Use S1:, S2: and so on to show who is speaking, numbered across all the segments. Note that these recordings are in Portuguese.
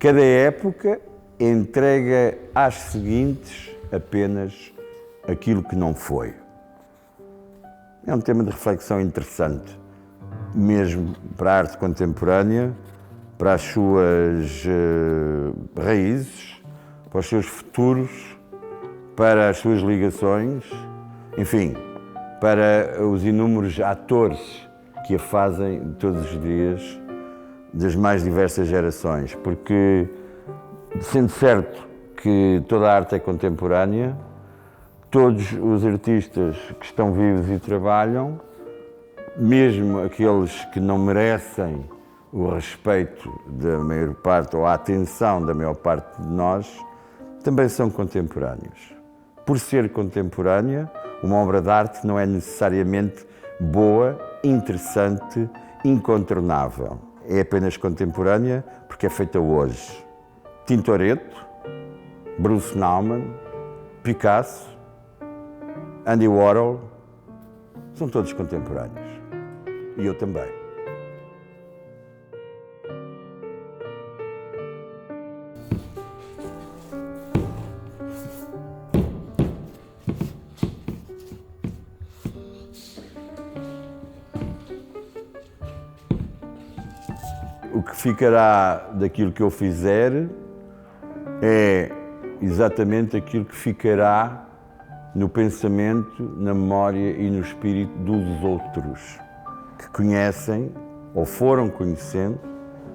S1: Cada época entrega às seguintes apenas aquilo que não foi. É um tema de reflexão interessante, mesmo para a arte contemporânea, para as suas raízes, para os seus futuros, para as suas ligações, enfim, para os inúmeros atores que a fazem todos os dias das mais diversas gerações, porque, sendo certo que toda a arte é contemporânea, todos os artistas que estão vivos e trabalham, mesmo aqueles que não merecem o respeito da maior parte ou a atenção da maior parte de nós, também são contemporâneos. Por ser contemporânea, uma obra de arte não é necessariamente boa, interessante, incontornável. É apenas contemporânea porque é feita hoje. Tintoretto, Bruce Nauman, Picasso, Andy Warhol, são todos contemporâneos. E eu também. O que ficará daquilo que eu fizer é exatamente aquilo que ficará no pensamento, na memória e no espírito dos outros que conhecem ou foram conhecendo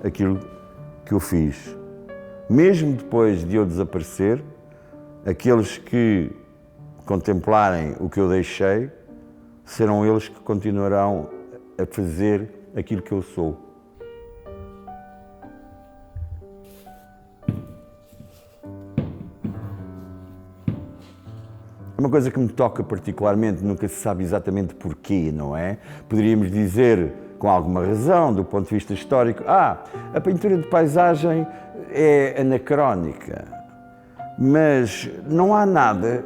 S1: aquilo que eu fiz. Mesmo depois de eu desaparecer, aqueles que contemplarem o que eu deixei serão eles que continuarão a fazer aquilo que eu sou. É uma coisa que me toca particularmente, nunca se sabe exatamente porquê, não é? Poderíamos dizer, com alguma razão, do ponto de vista histórico, a pintura de paisagem é anacrónica. Mas não há nada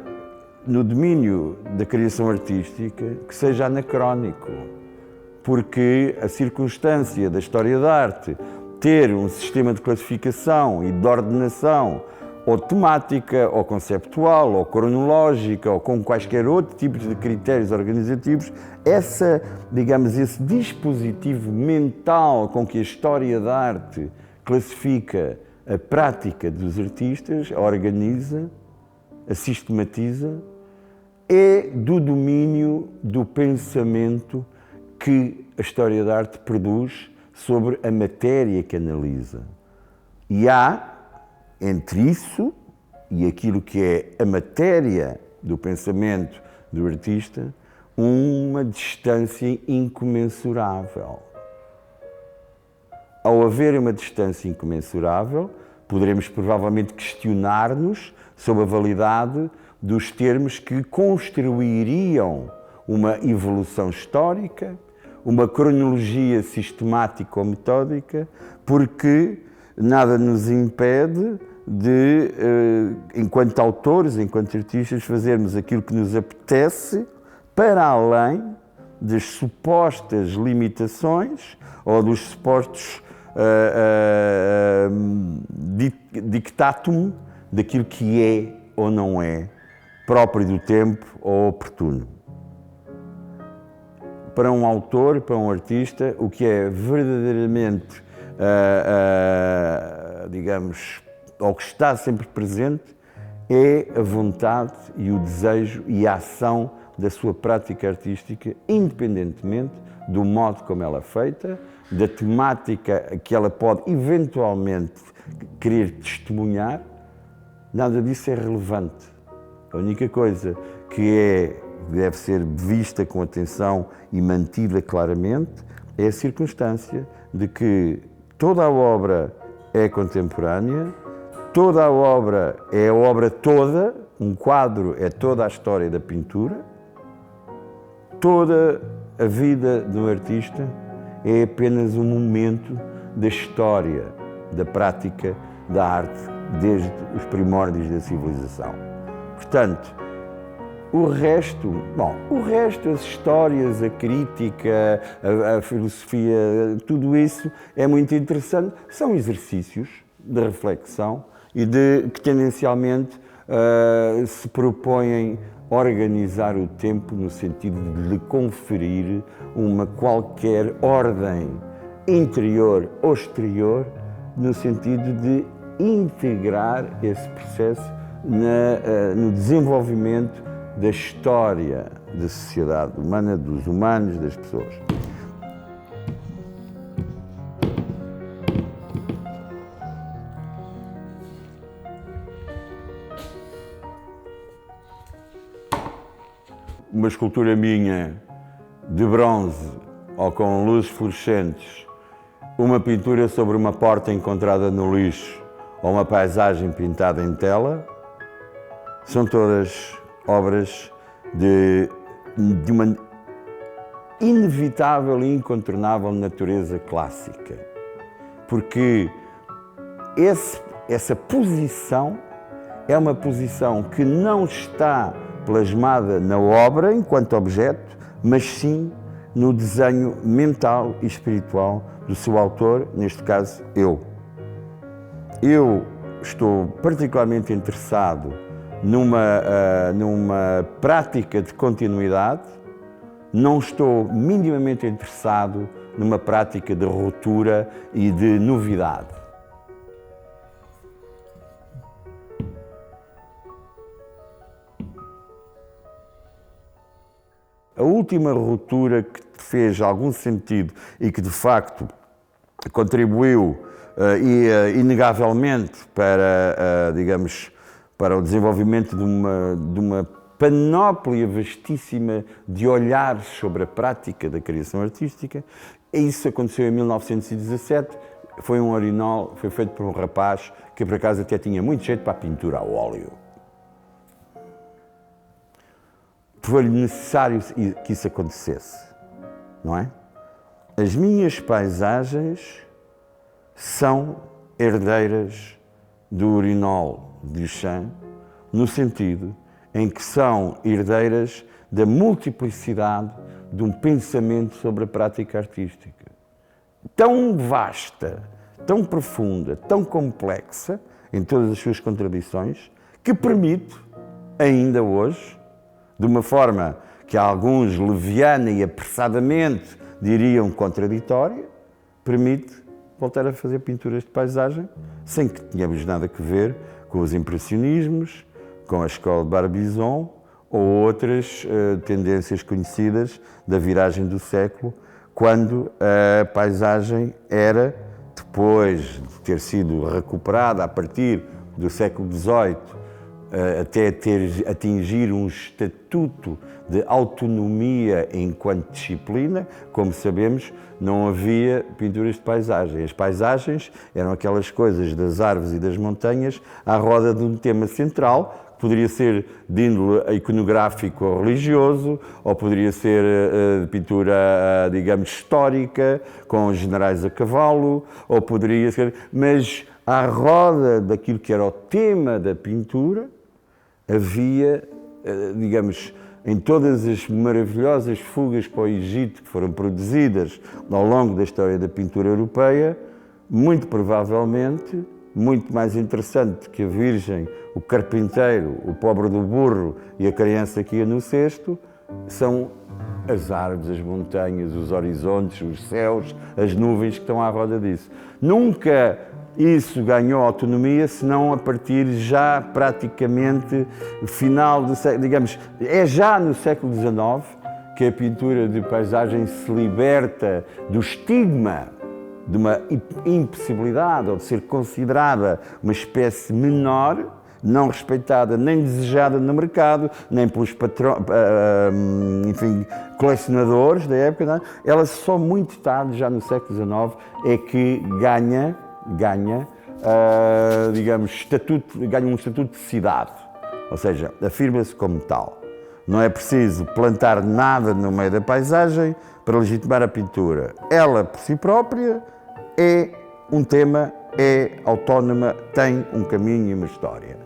S1: no domínio da criação artística que seja anacrónico, porque a circunstância da história da arte ter um sistema de classificação e de ordenação ou temática, ou conceptual, ou cronológica, ou com quaisquer outro tipo de critérios organizativos, esse dispositivo mental com que a história da arte classifica a prática dos artistas, a organiza, a sistematiza, é do domínio do pensamento que a história da arte produz sobre a matéria que analisa. E há, entre isso e aquilo que é a matéria do pensamento do artista, uma distância incomensurável. Ao haver uma distância incomensurável, poderemos provavelmente questionar-nos sobre a validade dos termos que construiriam uma evolução histórica, uma cronologia sistemática ou metódica, porque nada nos impede de, enquanto autores, enquanto artistas, fazermos aquilo que nos apetece para além das supostas limitações ou dos supostos dictatum daquilo que é ou não é próprio do tempo ou oportuno. Para um autor, para um artista, o que é verdadeiramente, ou que está sempre presente, é a vontade e o desejo e a ação da sua prática artística, independentemente do modo como ela é feita, da temática que ela pode eventualmente querer testemunhar. Nada disso é relevante. A única coisa que deve ser vista com atenção e mantida claramente é a circunstância de que toda a obra é contemporânea, toda a obra é a obra toda, um quadro é toda a história da pintura, toda a vida do artista é apenas um momento da história, da prática da arte, desde os primórdios da civilização. Portanto, o resto, as histórias, a crítica, a filosofia, tudo isso é muito interessante. São exercícios de reflexão e que tendencialmente se propõem organizar o tempo no sentido de lhe conferir uma qualquer ordem interior ou exterior, no sentido de integrar esse processo no desenvolvimento da história da sociedade humana, dos humanos, das pessoas. Uma escultura minha de bronze ou com luzes fluorescentes, uma pintura sobre uma porta encontrada no lixo ou uma paisagem pintada em tela, são todas obras de uma inevitável e incontornável natureza clássica. Porque essa posição é uma posição que não está plasmada na obra enquanto objeto, mas sim no desenho mental e espiritual do seu autor, neste caso eu. Eu estou particularmente interessado numa prática de continuidade, não estou minimamente interessado numa prática de ruptura e de novidade. A última ruptura que fez algum sentido e que de facto contribuiu inegavelmente para, digamos, para o desenvolvimento de uma panóplia vastíssima de olhares sobre a prática da criação artística. Isso aconteceu em 1917, foi um urinol, foi feito por um rapaz que por acaso até tinha muito jeito para a pintura a óleo. Foi necessário que isso acontecesse, não é? As minhas paisagens são herdeiras do urinol de Duchamp, no sentido em que são herdeiras da multiplicidade de um pensamento sobre a prática artística. Tão vasta, tão profunda, tão complexa, em todas as suas contradições, que permite, ainda hoje, de uma forma que alguns leviana e apressadamente diriam contraditória, permite voltar a fazer pinturas de paisagem sem que tenhamos nada a ver com os impressionismos, com a escola de Barbizon ou outras tendências conhecidas da viragem do século, quando a paisagem era, depois de ter sido recuperada a partir do século XVIII, até atingir um estatuto de autonomia enquanto disciplina, como sabemos, não havia pinturas de paisagem. As paisagens eram aquelas coisas das árvores e das montanhas à roda de um tema central, que poderia ser de índole iconográfico ou religioso, ou poderia ser pintura, digamos, histórica, com generais a cavalo, ou poderia ser... Mas à roda daquilo que era o tema da pintura, havia, digamos, em todas as maravilhosas fugas para o Egito que foram produzidas ao longo da história da pintura europeia, muito provavelmente, muito mais interessante que a Virgem, o carpinteiro, o pobre do burro e a criança que ia no cesto, são as árvores, as montanhas, os horizontes, os céus, as nuvens que estão à roda disso. Nunca isso ganhou autonomia, senão a partir já praticamente final do século, digamos, é já no século XIX que a pintura de paisagem se liberta do estigma de uma impossibilidade ou de ser considerada uma espécie menor, não respeitada nem desejada no mercado, nem pelos colecionadores da época. Não? Ela só muito tarde, já no século XIX, é que ganha digamos, ganha um estatuto de cidade, ou seja, afirma-se como tal. Não é preciso plantar nada no meio da paisagem para legitimar a pintura. Ela, por si própria, é um tema, é autónoma, tem um caminho e uma história.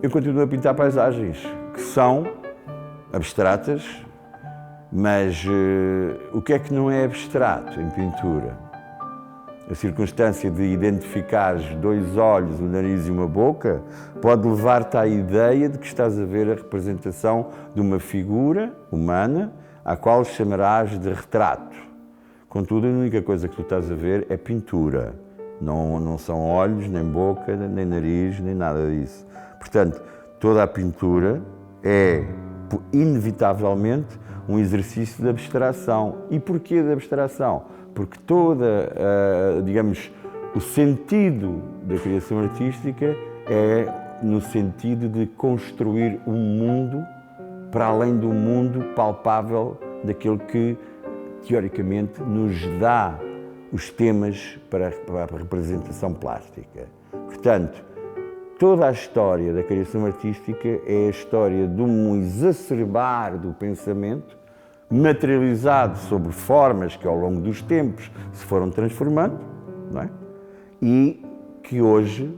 S1: eu continuo a pintar paisagens que são abstratas, mas o que é que não é abstrato em pintura? A circunstância de identificares dois olhos, um nariz e uma boca pode levar-te à ideia de que estás a ver a representação de uma figura humana à qual chamarás de retrato. Contudo, a única coisa que tu estás a ver é pintura. Não são olhos, nem boca, nem nariz, nem nada disso. Portanto, toda a pintura é, inevitavelmente, um exercício de abstração. E porquê de abstração? Porque digamos, o sentido da criação artística é no sentido de construir um mundo para além do mundo palpável daquele que, teoricamente, nos dá os temas para a representação plástica. Portanto, toda a história da criação artística é a história de um exacerbar do pensamento materializado sobre formas que ao longo dos tempos se foram transformando, não é? E que hoje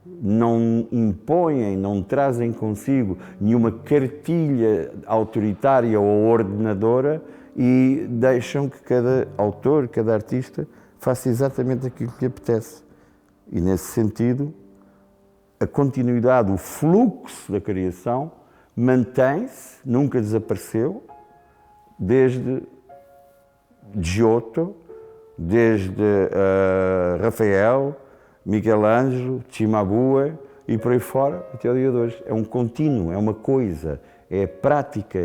S1: não impõem, não trazem consigo nenhuma cartilha autoritária ou ordenadora e deixam que cada autor, cada artista faça exatamente aquilo que lhe apetece. E nesse sentido, a continuidade, o fluxo da criação mantém-se, nunca desapareceu, desde Giotto, desde Rafael, Michelangelo, Cimabue e por aí fora, até o dia de hoje. É um contínuo, é uma coisa, é a prática,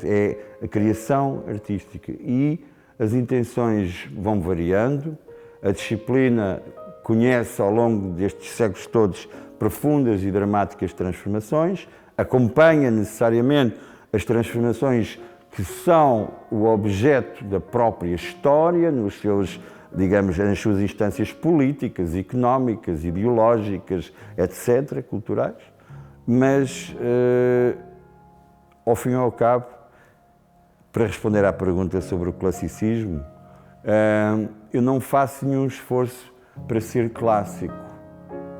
S1: é a criação artística. E as intenções vão variando, a disciplina conhece ao longo destes séculos todos profundas e dramáticas transformações, acompanha necessariamente as transformações que são o objeto da própria história, nas suas instâncias políticas, económicas, ideológicas, etc., culturais, mas, ao fim e ao cabo, para responder à pergunta sobre o classicismo, eu não faço nenhum esforço para ser clássico,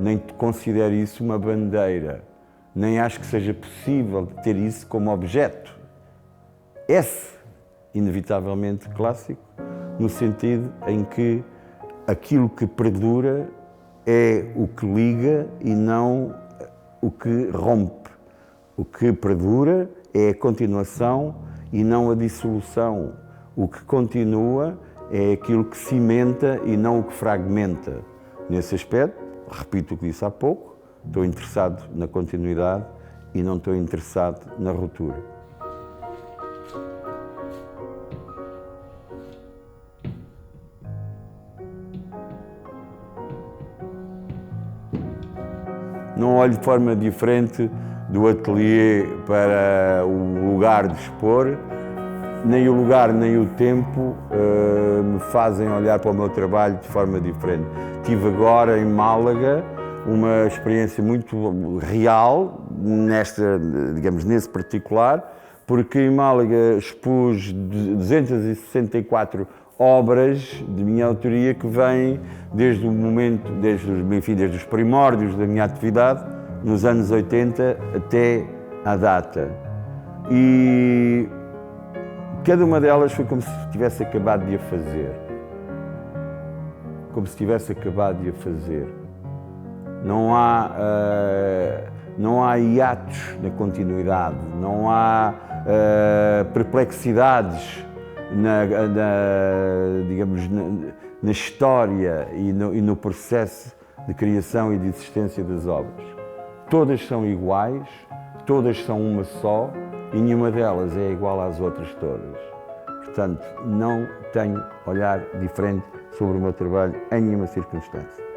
S1: nem considero isso uma bandeira, nem acho que seja possível ter isso como objeto. É-se, inevitavelmente, clássico, no sentido em que aquilo que perdura é o que liga e não o que rompe. O que perdura é a continuação e não a dissolução. O que continua é aquilo que cimenta e não o que fragmenta. Nesse aspecto, repito o que disse há pouco, estou interessado na continuidade e não estou interessado na ruptura. Não olho de forma diferente do ateliê para o lugar de expor, nem o lugar nem o tempo me fazem olhar para o meu trabalho de forma diferente. Tive agora em Málaga uma experiência muito real, nesse particular, porque em Málaga expus 264 obras de minha autoria que vêm desde o momento, desde os primórdios da minha atividade, nos anos 80 até à data. E cada uma delas foi como se tivesse acabado de a fazer. Como se tivesse acabado de a fazer. Não há hiatos na continuidade, não há perplexidades na história e no processo de criação e de existência das obras. Todas são iguais, todas são uma só e nenhuma delas é igual às outras todas. Portanto, não tenho olhar diferente sobre o meu trabalho em nenhuma circunstância.